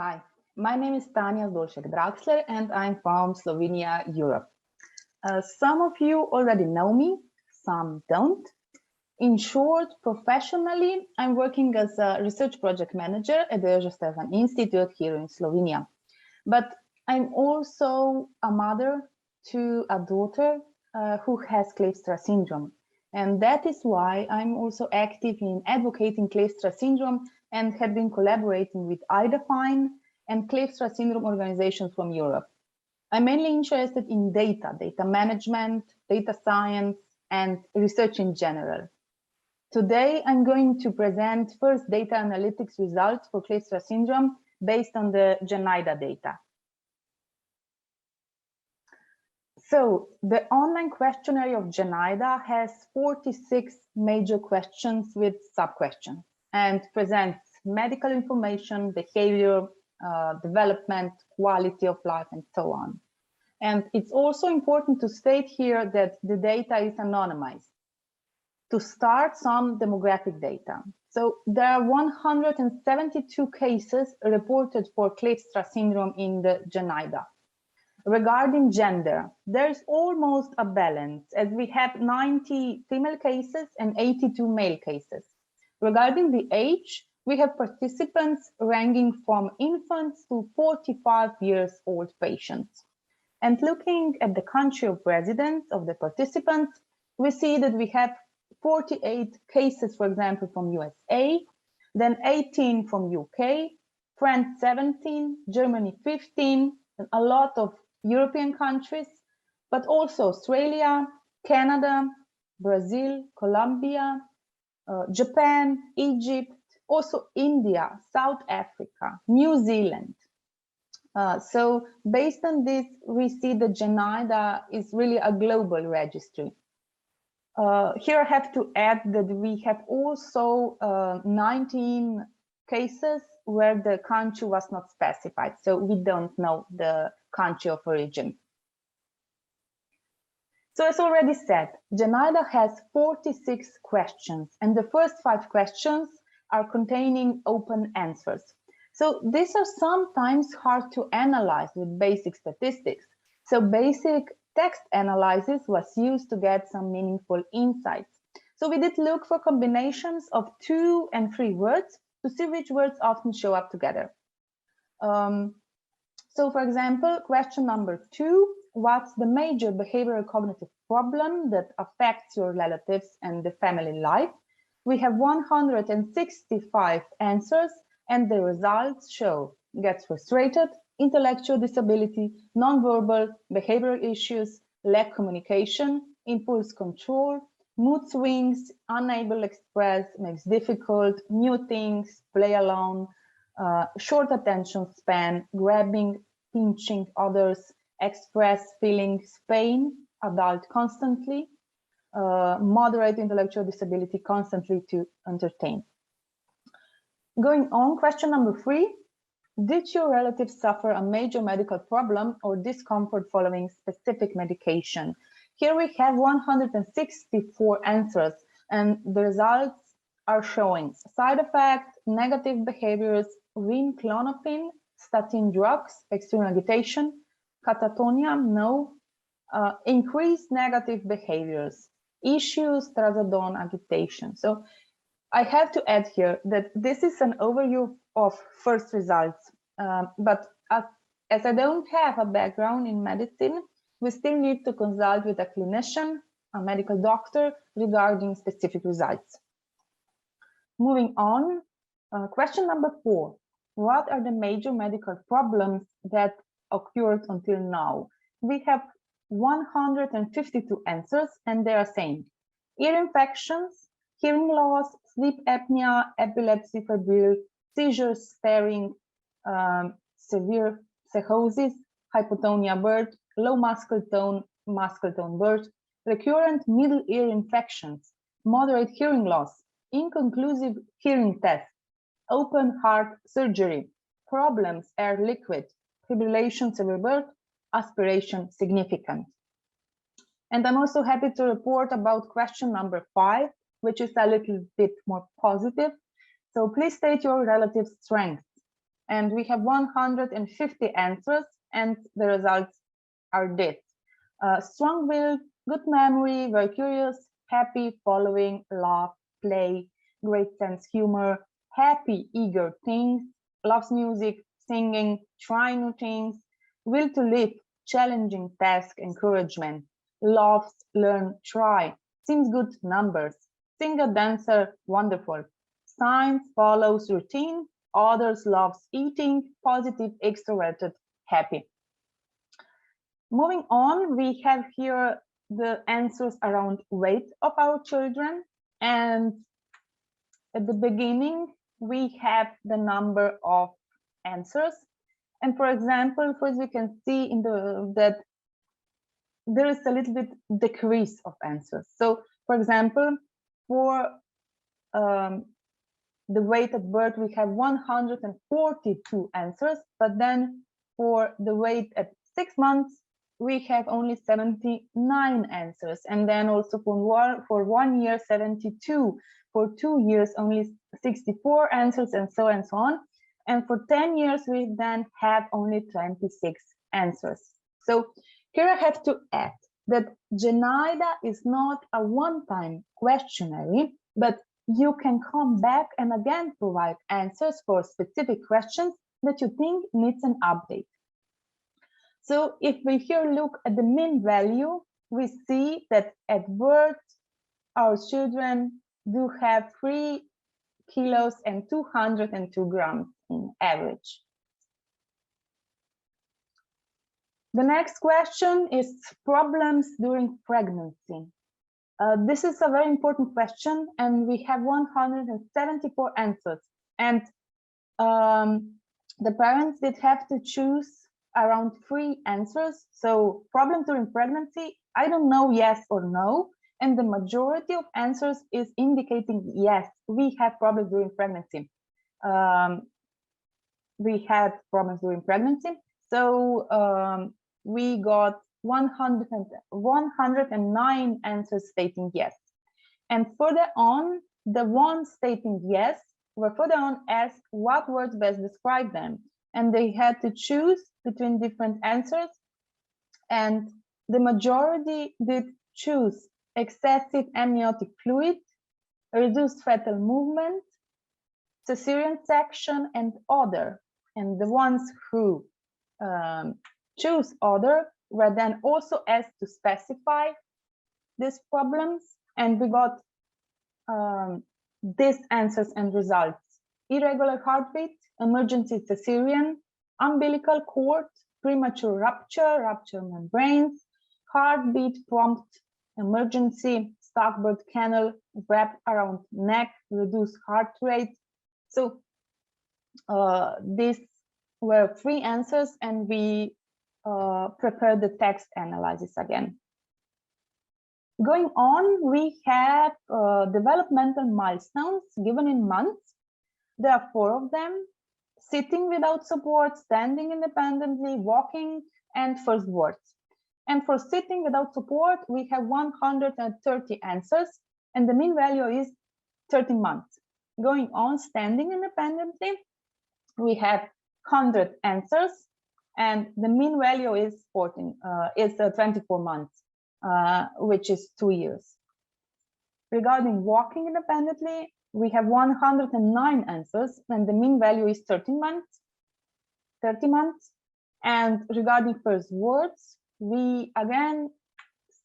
Hi, my name is Tanja Zdolsek Draksler and I'm from Slovenia, Europe. Some of you already know me, some don't. In short, professionally, I'm working as a research project manager at the Jože Stefan Institute here in Slovenia. But I'm also a mother to a daughter who has Kleefstra syndrome. And that is why I'm also active in advocating Kleefstra syndrome and have been collaborating with IDEFINE and Kleefstra syndrome organizations from Europe. I'm mainly interested in data management, data science, and research in general. Today, I'm going to present first data analytics results for Kleefstra syndrome based on the GENIDA data. So the online questionnaire of GENIDA has 46 major questions with sub-questions and presents medical information, behavior, development, quality of life, and so on. And it's also important to state here that the data is anonymized. To start, some demographic data. So there are 172 cases reported for Kleefstra syndrome in the GENIDA. Regarding gender, there's almost a balance, as we have 90 female cases and 82 male cases. Regarding the age, we have participants ranging from infants to 45 years old patients. And looking at the country of residence of the participants, we see that we have 48 cases, for example, from USA, then 18 from UK, France 17, Germany 15, and a lot of European countries, but also Australia, Canada, Brazil, Colombia, Japan, Egypt, also India, South Africa, New Zealand. So based on this, we see that GENIDA is really a global registry. Here I have to add that we have also 19 cases where the country was not specified, so we don't know the country of origin. So as already said, GENIDA has 46 questions, and the first 5 questions are containing open answers. So these are sometimes hard to analyze with basic statistics. So basic text analysis was used to get some meaningful insights. So we did look for combinations of 2 and 3 words to see which words often show up together. So for example, question number 2, what's the major behavioral cognitive problem that affects your relatives and the family life? We have 165 answers, and the results show gets frustrated, intellectual disability, nonverbal, behavioral issues, lack communication, impulse control, mood swings, unable to express, makes difficult, new things, play alone, short attention span, grabbing, pinching others, express feelings, pain, adult constantly, moderate intellectual disability, constantly to entertain. Going on, question number 3. Did your relative suffer a major medical problem or discomfort following specific medication? Here we have 164 answers, and the results are showing side effects, negative behaviors, vinklonopin, statin drugs, extreme agitation, catatonia, no, increased negative behaviors, issues, trazodone, agitation. So I have to add here that this is an overview of first results, but as I don't have a background in medicine, we still need to consult with a clinician, a medical doctor, regarding specific results. Moving on, question number 4. What are the major medical problems that occurred until now? We have 152 answers, and they are saying ear infections, hearing loss, sleep apnea, epilepsy, febrile, seizures, sparing, severe psychosis, hypotonia birth, low muscle tone birth, recurrent middle ear infections, moderate hearing loss, inconclusive hearing test, open heart surgery, problems air liquid, fibrillation severe birth, aspiration significant. And I'm also happy to report about question number 5, which is a little bit more positive. So please state your relative strengths. and we have 150 answers, and the results are this. Strong-willed, good memory, very curious, happy, following, laugh, play, great sense humor, happy, eager, things, loves music, singing, try new things, will to live, challenging task, encouragement, loves, learn, try, seems good, numbers, singer, dancer, wonderful, science, follows, routine, others, loves, eating, positive, extroverted, happy. Moving on, we have here the answers around weight of our children, and at the beginning we have the number of answers, and for example, first we can see in that there is a little bit decrease of answers. So for example, for the weight at birth we have 142 answers, but then for the weight at 6 months we have only 79 answers, and then also for 1 year 72, for 2 years only 64 answers, and so on. And for 10 years we then have only 26 answers. So here I have to add that GENIDA is not a one-time questionnaire, but you can come back and again provide answers for specific questions that you think needs an update. So if we here look at the mean value, we see that at birth, our children do have 3 kilos and 202 grams in average. The next question is problems during pregnancy. This is a very important question, and we have 174 answers. And the parents did have to choose around 3 answers. So problem during pregnancy, I don't know, yes or no. And the majority of answers is indicating yes, we have problems during pregnancy. We had problems during pregnancy. So we got 109 answers stating yes. And further on, the ones stating yes were further on asked what words best describe them. And they had to choose between different answers. And the majority did choose excessive amniotic fluid, reduced fetal movement, cesarean section, and other. And the ones who choose other were then also asked to specify these problems, and we got these answers and results: irregular heartbeat, emergency cesarean, umbilical cord, premature rupture, rupture membranes, heartbeat prompt, emergency, stuck birth canal, wrapped around neck, reduced heart rate. So these were 3 answers, and we prepared the text analysis again. Going on, we have developmental milestones given in months. There are 4 of them: sitting without support, standing independently, walking, and first words. And for sitting without support, we have 130 answers, and the mean value is 13 months. Going on, standing independently, we have 100 answers, and the mean value is 24 months, which is 2 years. Regarding walking independently, we have 109 answers, and the mean value is 30 months. And regarding first words, we again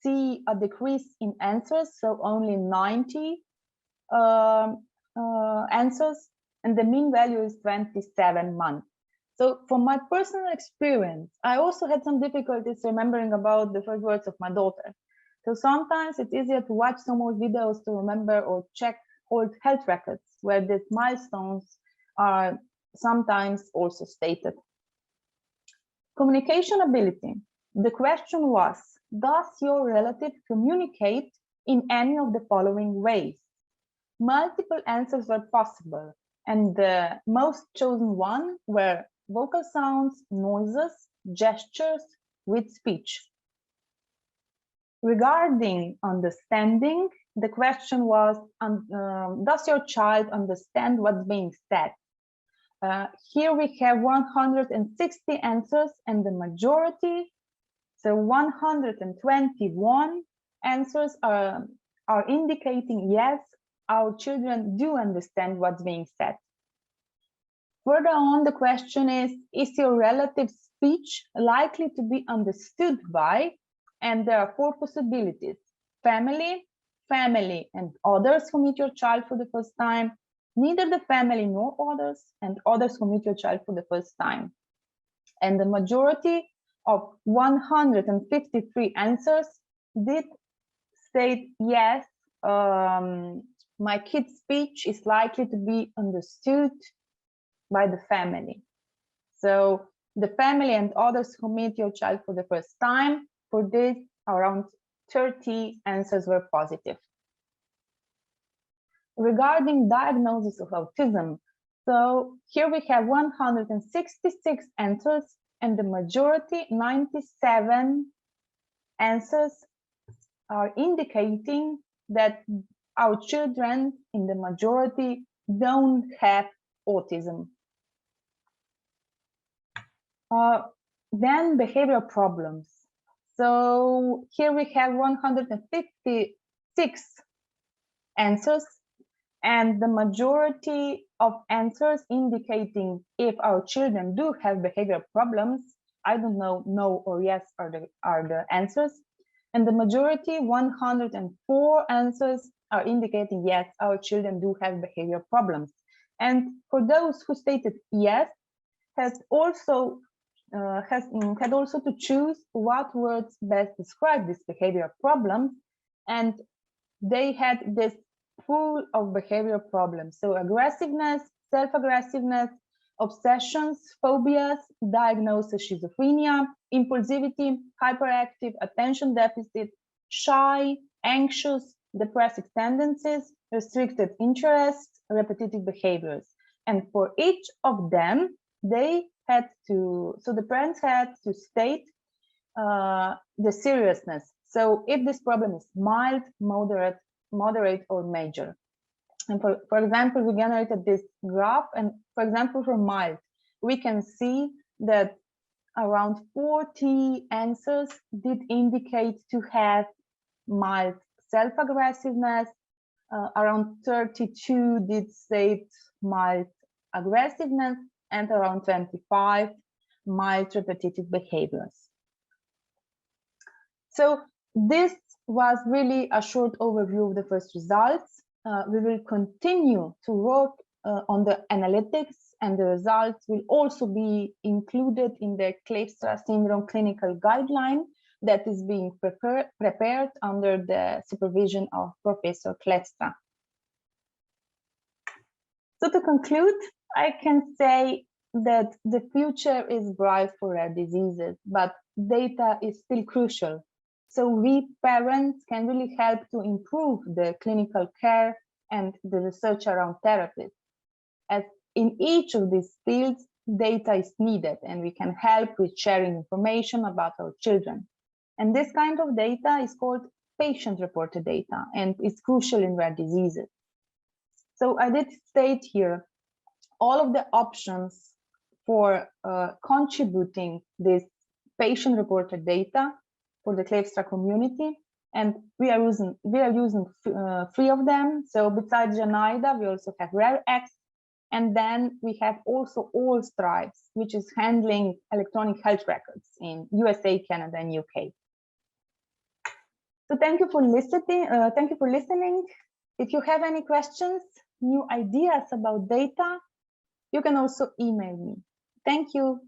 see a decrease in answers, so only 90 answers, and the mean value is 27 months. So from my personal experience, I also had some difficulties remembering about the first words of my daughter. So sometimes it's easier to watch some more videos to remember, or check old health records where these milestones are sometimes also stated. Communication ability. The question was, does your relative communicate in any of the following ways? Multiple answers were possible, and the most chosen one were vocal sounds, noises, gestures, with speech. Regarding understanding, the question was, does your child understand what's being said? Here we have 160 answers, and the majority, so 121 answers are indicating yes, our children do understand what's being said. Further on, the question is your relative's speech likely to be understood by? And there are 4 possibilities: family, family and others who meet your child for the first time, neither the family nor others, and others who meet your child for the first time. And the majority of 153 answers did state yes, my kid's speech is likely to be understood by the family. So the family and others who meet your child for the first time, for this around 30 answers were positive. Regarding diagnosis of autism, so here we have 166 answers, and the majority, 97 answers, are indicating that our children in the majority don't have autism. Then behavioral problems. So here we have 156 answers, and the majority of answers indicating if our children do have behavioral problems. I don't know, no or yes are the answers. And the majority, 104 answers, are indicating yes, our children do have behavioral problems. And for those who stated yes, had also to choose what words best describe this behavioral problem, and they had this pool of behavioral problems. So aggressiveness, self-aggressiveness, obsessions, phobias, diagnosed schizophrenia, impulsivity, hyperactive, attention deficit, shy, anxious, depressive tendencies, restricted interests, repetitive behaviors. And for each of them, they had to, so the parents had to state the seriousness. So if this problem is mild, moderate, or major. And for example, we generated this graph, and for example, for mild, we can see that around 40 answers did indicate to have mild self-aggressiveness, around 32 did state mild aggressiveness, and around 25 mild repetitive behaviors. So this was really a short overview of the first results. We will continue to work on the analytics, and the results will also be included in the Kleefstra syndrome clinical guideline that is being prepared under the supervision of Professor Kleefstra. So to conclude, I can say that the future is bright for rare diseases, but data is still crucial. So we parents can really help to improve the clinical care and the research around therapies. As in each of these fields, data is needed, and we can help with sharing information about our children. And this kind of data is called patient-reported data, and it's crucial in rare diseases. So I did state here all of the options for contributing this patient-reported data for the Kleefstra community, and we are using 3 of them. So besides GENIDA, we also have RareX, and then we have also All Stripes, which is handling electronic health records in USA, Canada, and UK. So thank you for listening. If you have any questions, new ideas about data, you can also email me. Thank you.